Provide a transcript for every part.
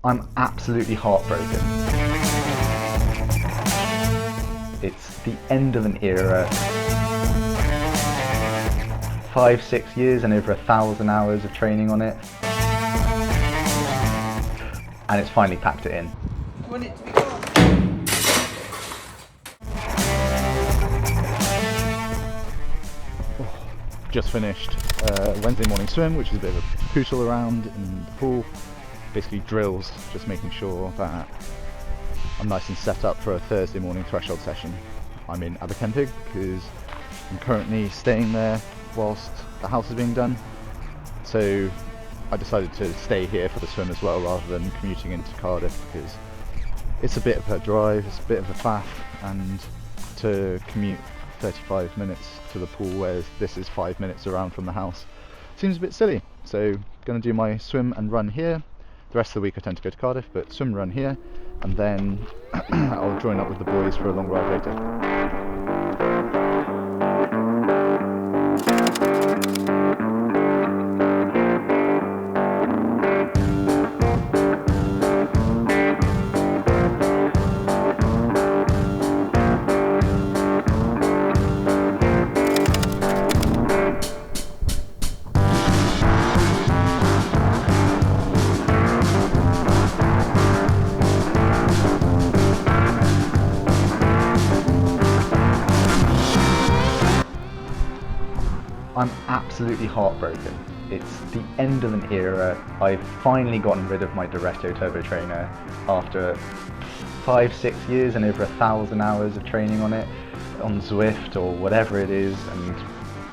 I'm absolutely heartbroken. It's the end of an era. 5-6 years and over 1,000 hours of training on it. And it's finally packed it in. You want it to be gone? Just finished Wednesday morning swim, which is a bit of a poodle around in the pool. Basically drills, just making sure that I'm nice and set up for a Thursday morning threshold session. I'm in Aberkentig because I'm currently staying there whilst the house is being done. So I decided to stay here for the swim as well rather than commuting into Cardiff, because it's a bit of a drive, it's a bit of a faff, and to commute 35 minutes to the pool, whereas this is 5 minutes around from the house, seems a bit silly. So going to do my swim and run here. The rest of the week I tend to go to Cardiff, but swim and run here, and then I'll join up with the boys for a long ride later. I'm absolutely heartbroken. It's the end of an era. I've finally gotten rid of my Diretto turbo trainer after 5-6 years and over 1,000 hours of training on it, on Zwift or whatever it is, and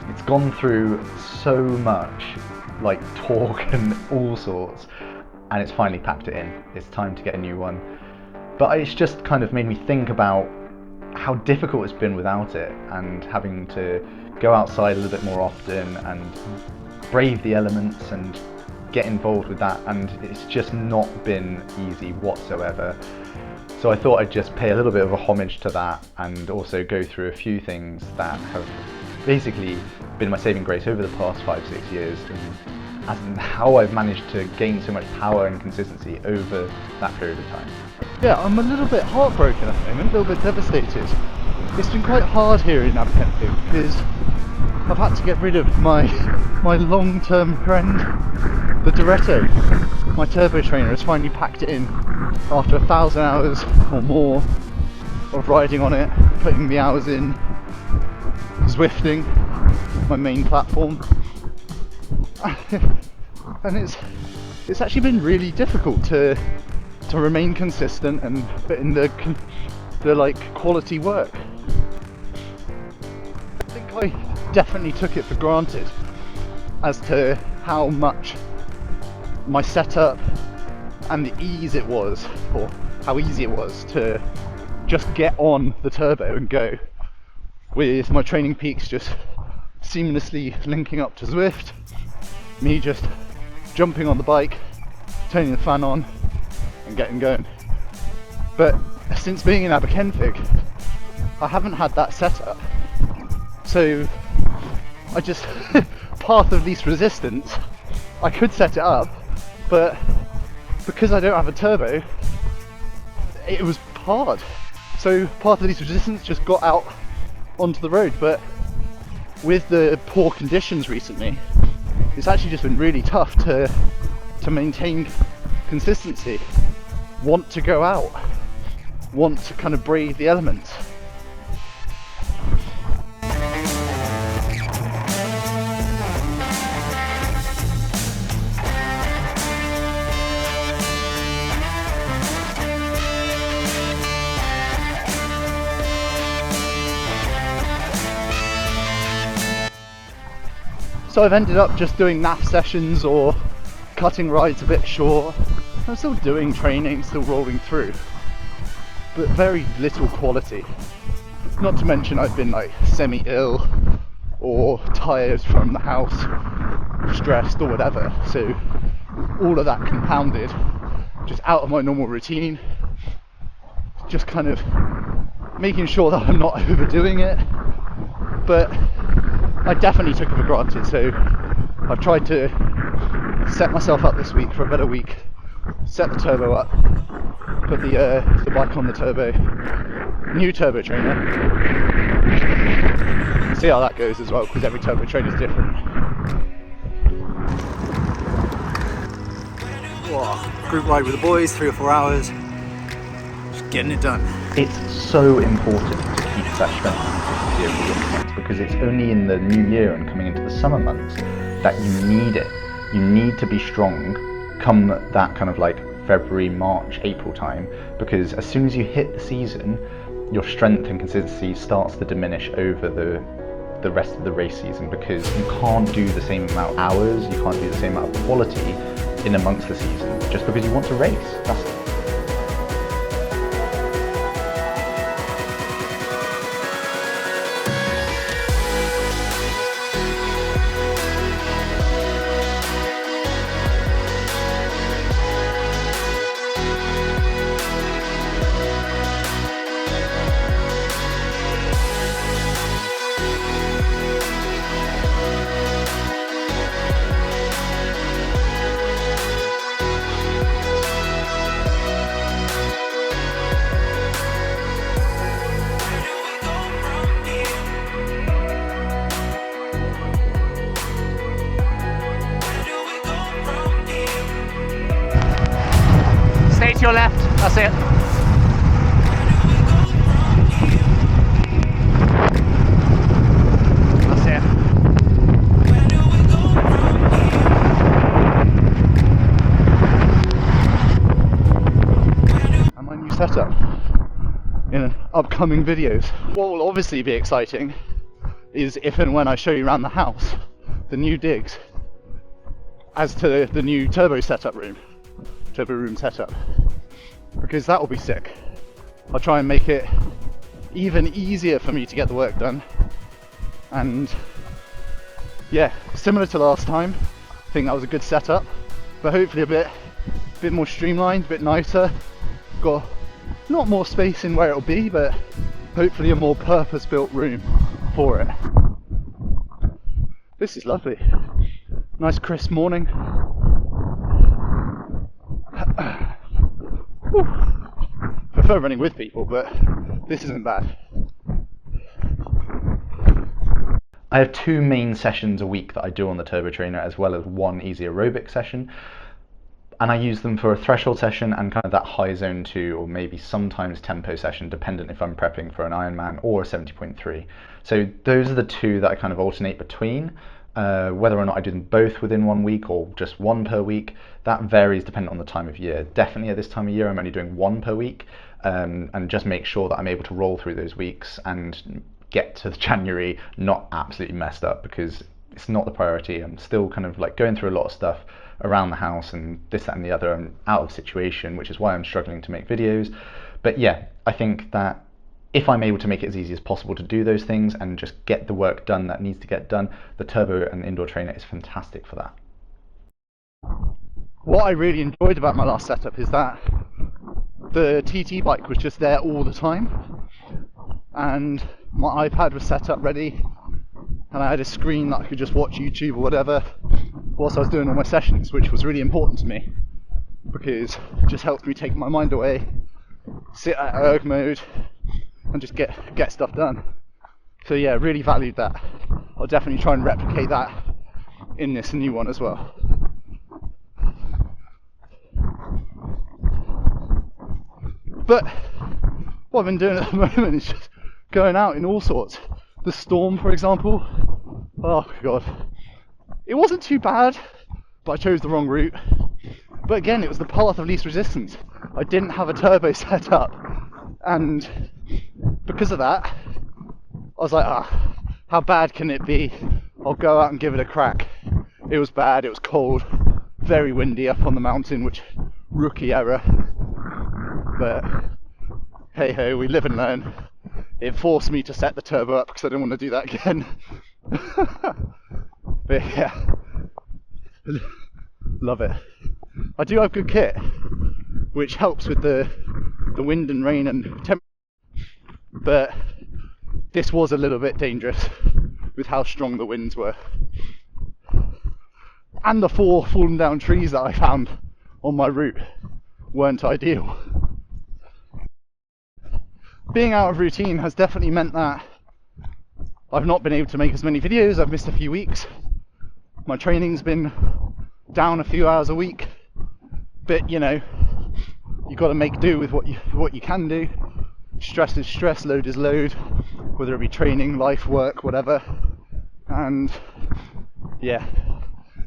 it's gone through so much, like torque and all sorts, and it's finally packed it in. It's time to get a new one. But it's just kind of made me think about how difficult it's been without it, and having to go outside a little bit more often and brave the elements and get involved with that, and it's just not been easy whatsoever. So I thought I'd just pay a little bit of a homage to that, and also go through a few things that have basically been my saving grace over the past 5-6 years, and how I've managed to gain so much power and consistency over that period of time. Yeah, I'm a little bit heartbroken at the moment, a little bit devastated. It's been quite hard here in Aberkentig because I've had to get rid of my long-term friend, the Diretto. My turbo trainer has finally packed it in after 1,000 hours or more of riding on it, putting the hours in, Zwifting, my main platform. And it's actually been really difficult to remain consistent and put in the like quality work. I think I definitely took it for granted as to how much my setup and the ease it was, or how easy it was to just get on the turbo and go, with my training peaks just seamlessly linking up to Zwift, me just jumping on the bike, turning the fan on and getting going. But since being in Aberkentig, I haven't had that setup, so I just path of least resistance. I could set it up, but because I don't have a turbo, it was hard. So path of least resistance just got out onto the road. But with the poor conditions recently, it's actually just been really tough to maintain consistency, want to go out, want to kind of brave the elements. So I've ended up just doing NAF sessions or cutting rides a bit short. I'm still doing training, still rolling through, but very little quality. Not to mention I've been like semi-ill or tired from the house, stressed or whatever, so all of that compounded, just out of my normal routine, just kind of making sure that I'm not overdoing it. But I definitely took it for granted, so I've tried to set myself up this week for a better week set the turbo up, put the bike on the turbo, new turbo trainer. See how that goes as well, because every turbo trainer is different. Whoa, group ride with the boys, 3 or 4 hours, just getting it done. It's so important to keep that strength and consistency over the winter months, because it's only in the new year and coming into the summer months that you need it. You need to be strong come that kind of like February, March, April time, because as soon as you hit the season, your strength and consistency starts to diminish over the rest of the race season, because you can't do the same amount of hours, you can't do the same amount of quality in amongst the season just because you want to race. Stay to your left, that's it. That's it. And my new setup in upcoming videos. What will obviously be exciting is if and when I show you around the house the new digs as to the new turbo room setup, because that will be sick. I'll try and make it even easier for me to get the work done, and yeah, similar to last time, I think that was a good setup, but hopefully a bit more streamlined, a bit nicer, got not more space in where it'll be, but hopefully a more purpose-built room for it. This is lovely. Nice crisp morning. Prefer running with people, but this isn't bad. I have 2 main sessions a week that I do on the turbo trainer, as well as 1 easy aerobic session, and I use them for a threshold session and kind of that high zone 2, or maybe sometimes tempo session, dependent if I'm prepping for an Ironman or a 70.3. So those are the 2 that I kind of alternate between. Whether or not I do them both within 1 week or just 1 per week, that varies depending on the time of year. Definitely at this time of year I'm only doing 1 per week, and just make sure that I'm able to roll through those weeks and get to January not absolutely messed up, because it's not the priority. I'm still kind of like going through a lot of stuff around the house and this, that and the other. I'm out of situation, which is why I'm struggling to make videos. But yeah, I think that if I'm able to make it as easy as possible to do those things and just get the work done that needs to get done, the turbo and indoor trainer is fantastic for that. What I really enjoyed about my last setup is that the TT bike was just there all the time, and my iPad was set up ready, and I had a screen that I could just watch YouTube or whatever whilst I was doing all my sessions, which was really important to me because it just helped me take my mind away, sit at erg mode and just get stuff done. So yeah, really valued that. I'll definitely try and replicate that in this new one as well. But what I've been doing at the moment is just going out in all sorts. The storm, for example, oh god, it wasn't too bad, but I chose the wrong route. But again, it was the path of least resistance. I didn't have a turbo set up, and because of that, I was like, how bad can it be? I'll go out and give it a crack. It was bad, it was cold, very windy up on the mountain, which, rookie error. But hey ho, we live and learn. It forced me to set the turbo up because I didn't want to do that again. But yeah, love it. I do have good kit, which helps with the wind and rain and temperature, but this was a little bit dangerous with how strong the winds were. And the 4 fallen down trees that I found on my route weren't ideal. Being out of routine has definitely meant that I've not been able to make as many videos. I've missed a few weeks. My training's been down a few hours a week, but you know, you've got to make do with what you can do. Stress is stress, load is load, whether it be training, life, work, whatever. And yeah,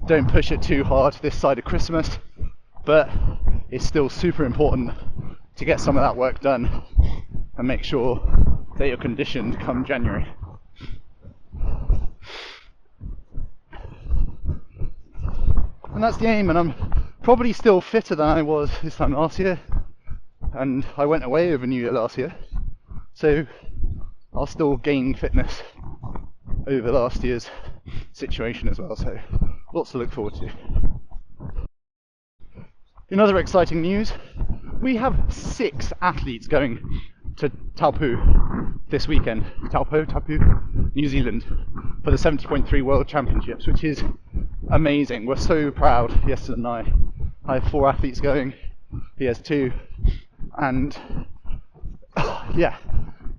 don't push it too hard this side of Christmas, but it's still super important to get some of that work done and make sure that you're conditioned come January. And that's the aim, and I'm probably still fitter than I was this time last year, and I went away over New Year last year, so I'll still gain fitness over last year's situation as well, so lots to look forward to. In other exciting news, we have 6 athletes going to Taupo this weekend, Taupo, New Zealand, for the 70.3 World Championships, which is amazing. We're so proud, Yeston and I have 4 athletes going, he has 2, and yeah,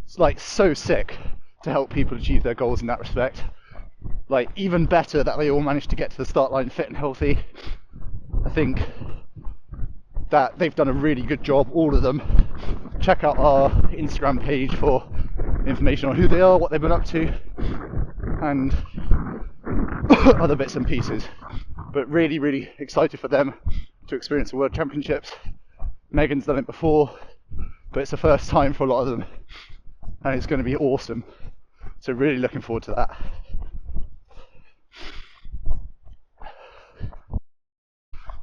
it's like so sick to help people achieve their goals in that respect. Like, even better that they all managed to get to the start line fit and healthy. I think that they've done a really good job, all of them. Check out our Instagram page for information on who they are, what they've been up to, and other bits and pieces. But really, really excited for them to experience the World Championships. Megan's done it before, but it's the first time for a lot of them, and it's going to be awesome. So really looking forward to that.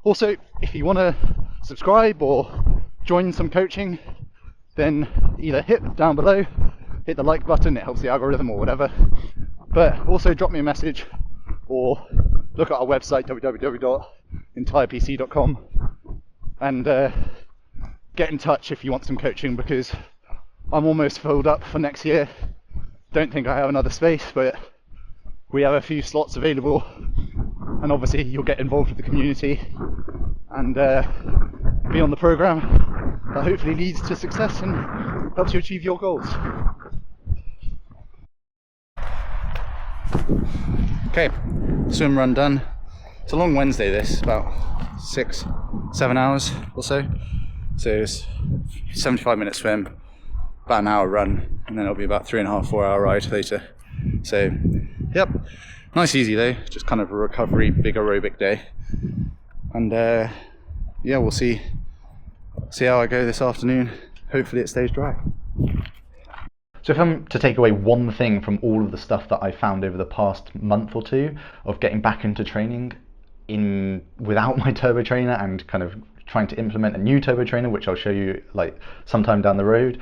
Also, if you want to subscribe or join some coaching, then either hit down below, hit the like button, it helps the algorithm or whatever, but also drop me a message or look at our website www.entirepc.com and get in touch if you want some coaching, because I'm almost filled up for next year. Don't think I have another space, but we have a few slots available, and obviously you'll get involved with the community and be on the program that hopefully leads to success and helps you achieve your goals. Okay, swim run done. It's a long Wednesday this, about 6-7 hours or so. So it's 75-minute swim, about an hour run, and then it'll be about 3.5-4 hour ride later. So yep, nice easy though, just kind of a recovery, big aerobic day. And yeah, we'll see how I go this afternoon. Hopefully it stays dry. So if I'm to take away one thing from all of the stuff that I found over the past month or two of getting back into training without my turbo trainer and kind of trying to implement a new turbo trainer, which I'll show you like sometime down the road,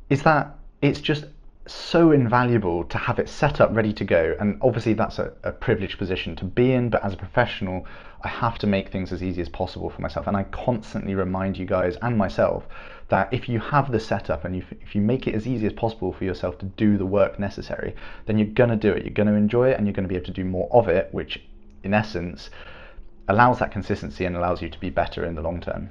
is that it's just so invaluable to have it set up ready to go. And obviously that's a privileged position to be in, but as a professional I have to make things as easy as possible for myself, and I constantly remind you guys and myself that if you have the setup and if you make it as easy as possible for yourself to do the work necessary, then you're going to do it, you're going to enjoy it, and you're going to be able to do more of it, which in essence allows that consistency and allows you to be better in the long term.